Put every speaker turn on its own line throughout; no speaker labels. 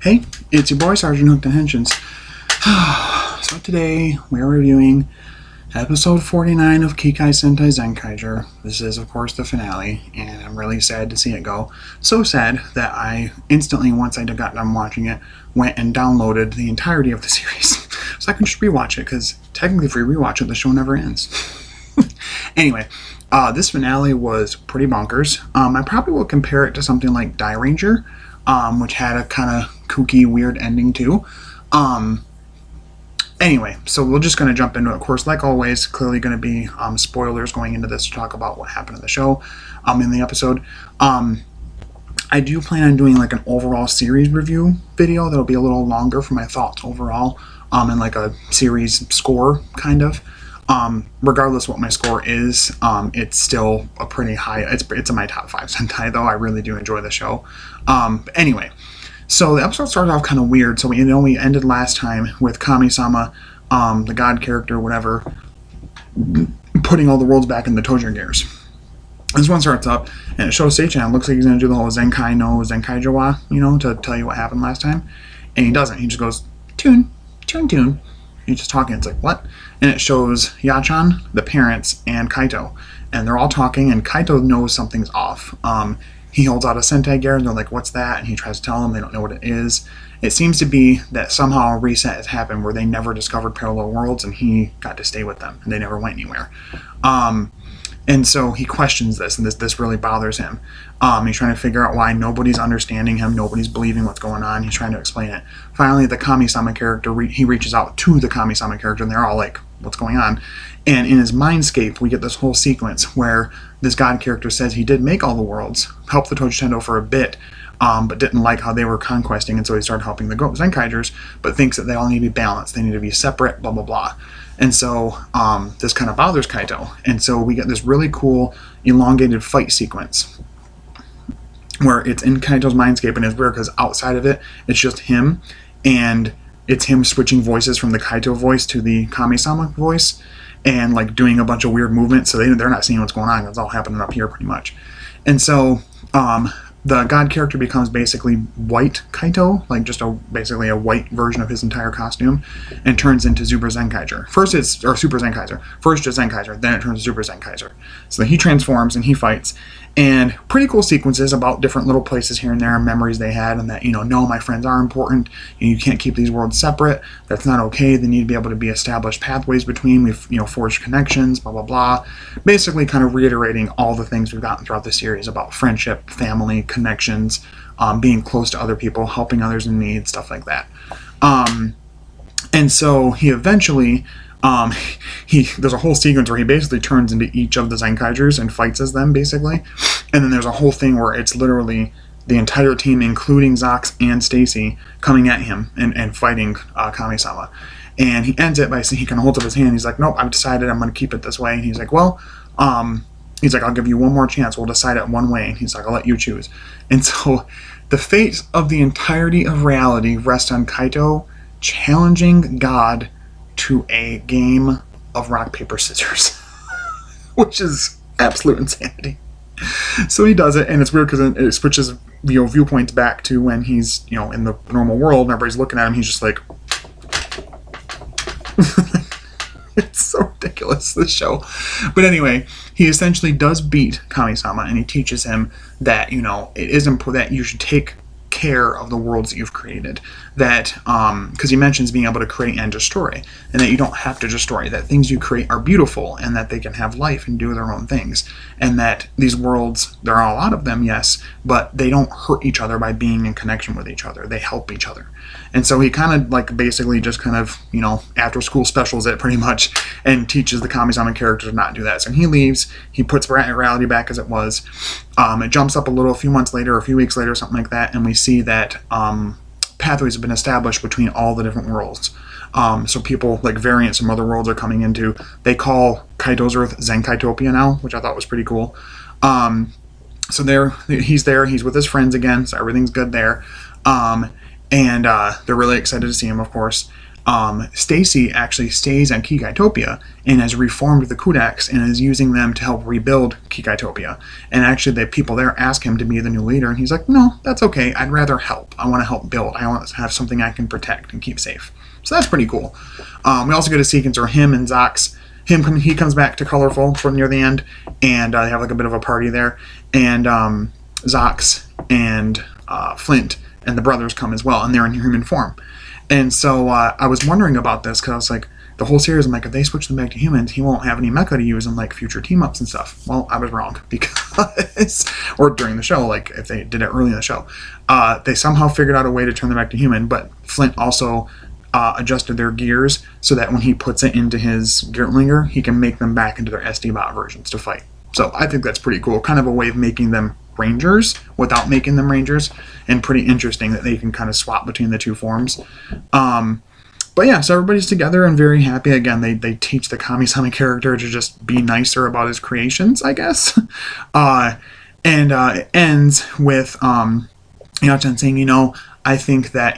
Hey, it's your boy Sergeant Hooked and Henshins. So today we're reviewing episode 49 of Kikai Sentai Zenkaiger. This is of course the finale, and I'm really sad to see it go. So sad that I instantly, once I got done watching it, went and downloaded the entirety of the series. So I can just rewatch it, because technically if we rewatch it, the show never ends. Anyway, this finale was pretty bonkers. I probably will compare it to something like Die Ranger, which had a kind of kooky, weird ending too. Anyway, so we're just going to jump into it. Of course, like always, clearly going to be spoilers going into this to talk about what happened in the show, in the episode. I do plan on doing like an overall series review video that'll be a little longer for my thoughts overall, and like a series score kind of. Regardless what my score is, it's still a pretty high. It's in my top 5 Sentai though. I really do enjoy the show. But anyway, so the episode started off kind of weird. So we ended last time with Kami-sama, the god character, whatever, putting all the worlds back in the Tojo gears. This one starts up, and it shows Seichan. Looks like he's going to do the whole Zenkai no Zenkaiger wa, to tell you what happened last time. And he doesn't. He just goes, tune, tune, tune. He's just talking. It's like, what? And it shows Yachan, the parents, and Kaito. And they're all talking, and Kaito knows something's off. He holds out a Zenkaiger, and they're like, what's that? And he tries to tell them. They don't know what it is. It seems to be that somehow a reset has happened where they never discovered parallel worlds, and he got to stay with them, and they never went anywhere. And so he questions this, and this really bothers him. He's trying to figure out why nobody's understanding him, nobody's believing what's going on. He's trying to explain it. Finally, the Kami-sama character, he reaches out to the Kami-sama character, and they're all like, what's going on? And in his mindscape, we get this whole sequence where this god character says he did make all the worlds, helped the Tojutendo for a bit, but didn't like how they were conquesting, and so he started helping the Zenkaigers, but thinks that they all need to be balanced, they need to be separate, blah, blah, blah. And so this kind of bothers Kaito. And so we get this really cool elongated fight sequence where it's in Kaito's mindscape, and it's weird because outside of it, it's just him, and it's him switching voices from the Kaito voice to the Kami-sama voice, and like doing a bunch of weird movements, so they're not seeing what's going on. It's all happening up here pretty much. And so the god character becomes basically white Kaito, like just basically a white version of his entire costume, and turns into Super Zenkaiger. Super Zenkaiger. First just Zenkaiger, then it turns to Super Zenkaiger. So he transforms and he fights. And pretty cool sequences about different little places here and there, memories they had, and that, no, my friends are important, and you can't keep these worlds separate. That's not okay. They need to be able to be established pathways between. We've, forged connections, blah, blah, blah. Basically kind of reiterating all the things we've gotten throughout the series about friendship, family, connections, being close to other people, helping others in need, stuff like that. And so he eventually... there's a whole sequence where he basically turns into each of the Zenkaigers and fights as them, basically. And then there's a whole thing where it's literally the entire team, including Zox and Stacy, coming at him and fighting Kami-sama. And he ends it by saying, he kind of holds up his hand. He's like, nope, I've decided I'm going to keep it this way. And he's like, well, he's like, I'll give you one more chance. We'll decide it one way. And he's like, I'll let you choose. And so the fate of the entirety of reality rests on Kaito challenging God to a game of rock, paper, scissors, which is absolute insanity. So he does it, and it's weird because it switches viewpoints back to when he's in the normal world, and everybody's looking at him. He's just like, it's so ridiculous, this show. But anyway, he essentially does beat Kami-sama, and he teaches him that it is important that you should take care of the worlds that you've created, that because he mentions being able to create and destroy, and that you don't have to destroy, that things you create are beautiful, and that they can have life and do their own things, and that these worlds, there are a lot of them, yes, but they don't hurt each other by being in connection with each other. They help each other. And so he kind of like basically just kind of after school specials it pretty much, and teaches the Kami-sama character to not do that. So he leaves, he puts reality back as it was. It jumps up a few months later, a few weeks later, something like that, and we see that pathways have been established between all the different worlds. So people, like variants from other worlds, are coming into, they call Kaito's Earth Zenkaitopia now, which I thought was pretty cool. So he's there, he's with his friends again, so everything's good there. And they're really excited to see him, of course. Stacy actually stays at Kikaitopia and has reformed the Kudaks and is using them to help rebuild Kikaitopia. And actually, the people there ask him to be the new leader, and he's like, no, that's okay. I'd rather help. I want to help build. I want to have something I can protect and keep safe. So that's pretty cool. We also get a sequence where him and Zox, he comes back to Colorful for near the end, and they have like a bit of a party there. And Zox and Flint and the brothers come as well, and they're in human form. And so I was wondering about this because I was like, the whole series, I'm like, if they switch them back to humans, he won't have any mecha to use in like future team ups and stuff. Well, I was wrong because, or during the show, like if they did it early in the show, they somehow figured out a way to turn them back to human. But Flint also adjusted their gears so that when he puts it into his Geartlinger, he can make them back into their SD bot versions to fight. So I think that's pretty cool. Kind of a way of making them Rangers without making them Rangers, and pretty interesting that they can kind of swap between the two forms. But yeah, so everybody's together and very happy. Again, they teach the Kami-sama character to just be nicer about his creations, I guess. It ends with Yachan saying, I think that,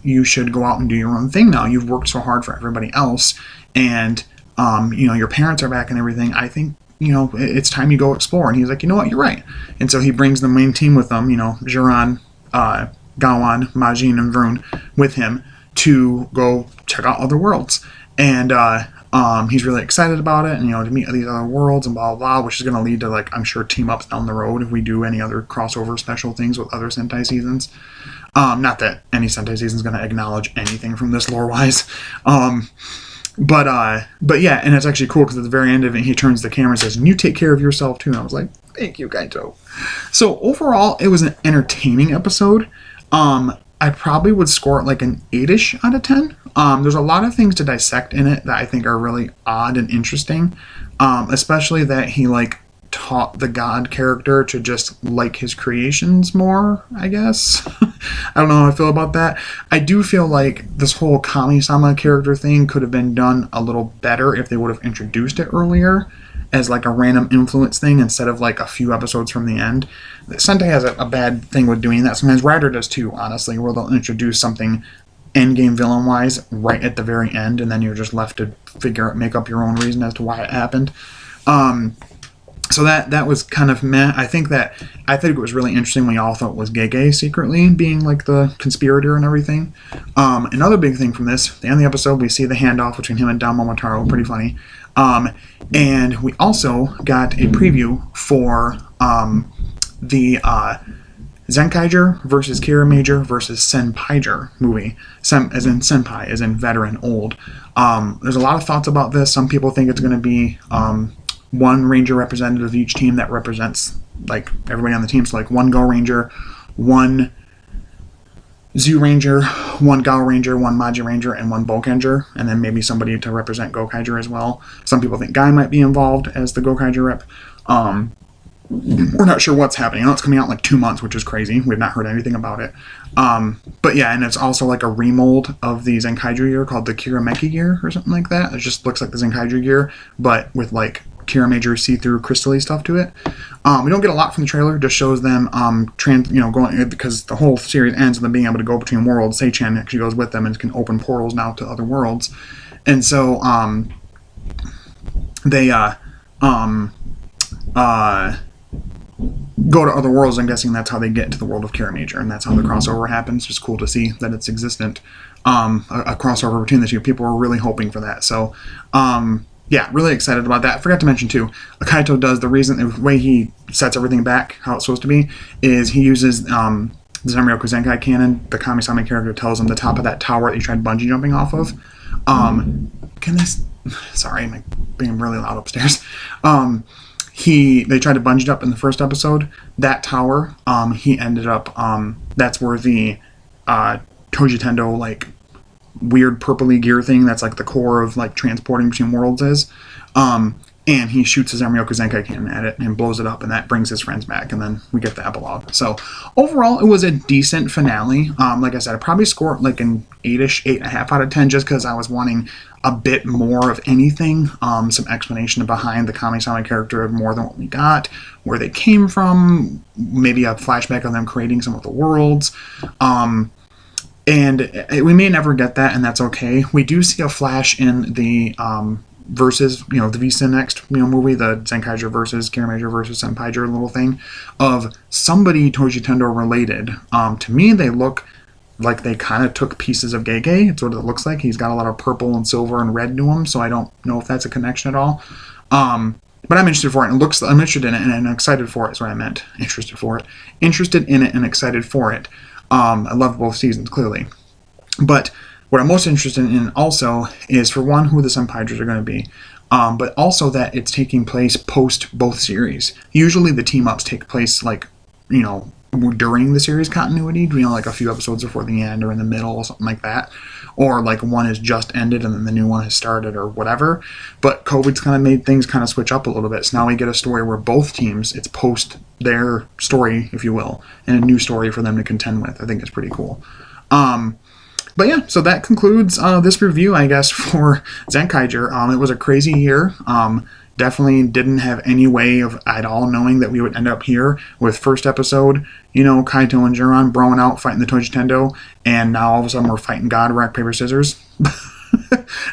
you should go out and do your own thing now. You've worked so hard for everybody else, and, your parents are back and everything. I think, it's time you go explore. And he's like, you know what, you're right. And so he brings the main team with him, Jiran, Gawan, Majin, and Vroon with him to go check out other worlds. And he's really excited about it, and to meet these other worlds and blah, blah, blah, which is going to lead to, like, I'm sure team-ups down the road if we do any other crossover special things with other Sentai seasons. Not that any Sentai season is going to acknowledge anything from this lore-wise. But yeah, and it's actually cool because at the very end of it, he turns the camera and says, and you take care of yourself too. And I was like, thank you, Kaito. So overall, it was an entertaining episode. I probably would score it like an 8-ish out of 10. There's a lot of things to dissect in it that I think are really odd and interesting. Especially that he taught the god character to just like his creations more, I guess. I don't know how I feel about that. I do feel like this whole Kami-sama character thing could have been done a little better if they would have introduced it earlier as like a random influence thing instead of like a few episodes from the end. Sentai has a bad thing with doing that. Sometimes Rider does too, honestly, where they'll introduce something endgame villain-wise right at the very end, and then you're just left to make up your own reason as to why it happened. So that was kind of meh. I think it was really interesting when y'all thought it was Gege secretly being like the conspirator and everything. Another big thing from this, at the end of the episode, we see the handoff between him and Don Momotaro, pretty funny. And we also got a preview for the Zenkaiger versus Kira Major versus Senpaiger movie. As in Senpai, as in veteran, old. There's a lot of thoughts about this. Some people think it's going to be one Ranger representative of each team that represents like everybody on the team. So like one Go Ranger, one Zoo Ranger, one Gao Ranger, one Maji Ranger, and one Bokanger, and then maybe somebody to represent Gokaiger as well. Some people think Guy might be involved as the Gokaiger rep. We're not sure what's happening. I know it's coming out in like 2 months, which is crazy. We've not heard anything about it. But yeah, and it's also like a remold of the Zenkaiger gear called the Kirameki gear or something like that. It just looks like the Zenkaiger gear, but with like Kira Major see-through crystal-y stuff to it. We don't get a lot from the trailer. It just shows them going, because the whole series ends with them being able to go between worlds. Seichan actually goes with them and can open portals now to other worlds. And so they go to other worlds. I'm guessing that's how they get into the world of Kira Major, and that's how the crossover happens. Just cool to see that it's existent. A crossover between the two. People are really hoping for that. So yeah, really excited about that. I forgot to mention too, Kaito does the way he sets everything back, how it's supposed to be, is he uses the Zenryoku Zenkai cannon. The Kami-sama character tells him the top of that tower that he tried bungee jumping off of. Sorry, I'm being really loud upstairs. They tried to bungee jump in the first episode. That tower, he ended up, that's where the Toji Tendo, like, weird purpley gear thing that's like the core of like transporting between worlds is. And he shoots his Zenryoku Zenkai cannon at it and blows it up, and that brings his friends back, and then we get the epilogue. So overall, it was a decent finale. Like I said, I probably scored like an 8-ish, 8.5 out of 10, just because I was wanting a bit more of anything, some explanation behind the Kami-sama character more than what we got, where they came from, maybe a flashback of them creating some of the worlds. And we may never get that, and that's okay. We do see a flash in the versus, the Visa Next, movie, the Zenkaiger versus Kiramaiger versus Senpaiger little thing, of somebody Toji Tendo related. To me, they look like they kind of took pieces of Gege. It's what it looks like. He's got a lot of purple and silver and red to him, so I don't know if that's a connection at all. But I'm interested for it. I'm interested in it, and I'm excited for it. Is what I meant. Interested for it. Interested in it and excited for it. I love both seasons, clearly. But what I'm most interested in also is, for one, who the Senpaigers are going to be, but also that it's taking place post both series. Usually the team-ups take place, during the series continuity, like a few episodes before the end or in the middle or something like that. Or like one has just ended and then the new one has started or whatever. But COVID's kind of made things kind of switch up a little bit. So now we get a story where both teams, it's post their story, if you will, and a new story for them to contend with. I think it's pretty cool. But yeah, so that concludes this review, I guess, for Zenkaiger. It was a crazy year. Definitely didn't have any way of at all knowing that we would end up here with first episode, Kaito and Jiron broing out fighting the Toji Tendo, and now all of a sudden we're fighting God, rock, paper, scissors.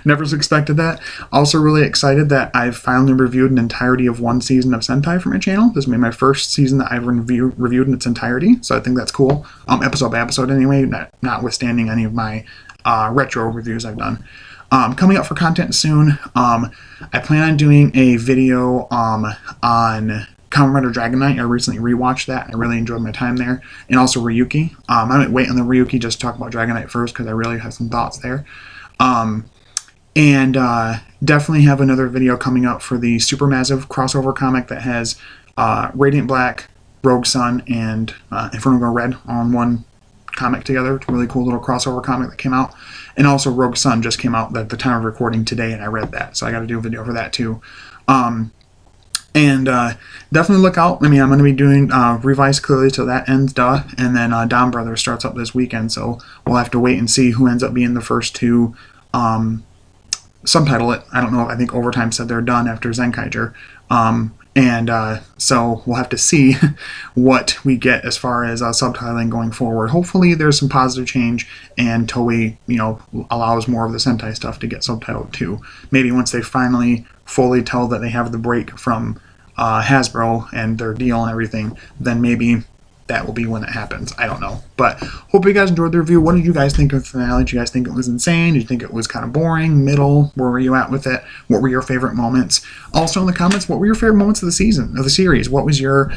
Never expected that. Also really excited that I've finally reviewed an entirety of one season of Sentai for my channel. This will be my first season that I've reviewed in its entirety, so I think that's cool. Episode by episode anyway, notwithstanding any of my retro reviews I've done. Coming up for content soon, I plan on doing a video on Kamen Rider Dragon Knight. I recently rewatched that. I really enjoyed my time there. And also Ryuki. I might wait on the Ryuki just to talk about Dragon Knight first because I really have some thoughts there. And definitely have another video coming up for the Supermassive crossover comic that has Radiant Black, Rogue Sun, and Inferno Girl Red on one comic together. It's a really cool little crossover comic that came out. And also Rogue Sun just came out at the time of recording today, and I read that, so I got to do a video for that too. And definitely look out. I'm going to be doing Revise clearly till that ends, and then Dawn Brothers starts up this weekend, so we'll have to wait and see who ends up being the first to subtitle it. I don't know. I think Overtime said they're done after Zenkaiger. So we'll have to see what we get as far as subtitling going forward. Hopefully there's some positive change and Toei, allows more of the Sentai stuff to get subtitled too. Maybe once they finally fully tell that they have the break from Hasbro and their deal and everything, then maybe that will be when it happens. I don't know. But hope you guys enjoyed the review. What did you guys think of the finale? Did you guys think it was insane? Did you think it was kind of boring? Middle? Where were you at with it? What were your favorite moments? Also in the comments, what were your favorite moments of the series? What was your,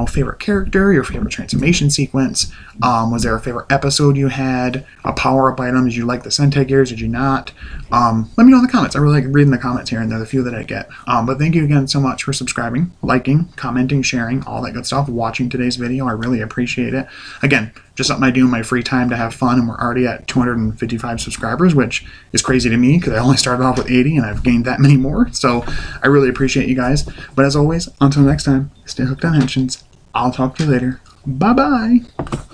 favorite character, your favorite transformation sequence? Was there a favorite episode you had? A power-up item? Did you like the Sentai gears? Did you not? Let me know in the comments. I really like reading the comments here and there, the few that I get. But thank you again so much for subscribing, liking, commenting, sharing, all that good stuff, watching today's video. I really appreciate it. Again, just something I do in my free time to have fun, and we're already at 255 subscribers, which is crazy to me because I only started off with 80 and I've gained that many more. So I really appreciate you guys. But as always, until next time, stay hooked on Henshin's. I'll talk to you later. Bye-bye.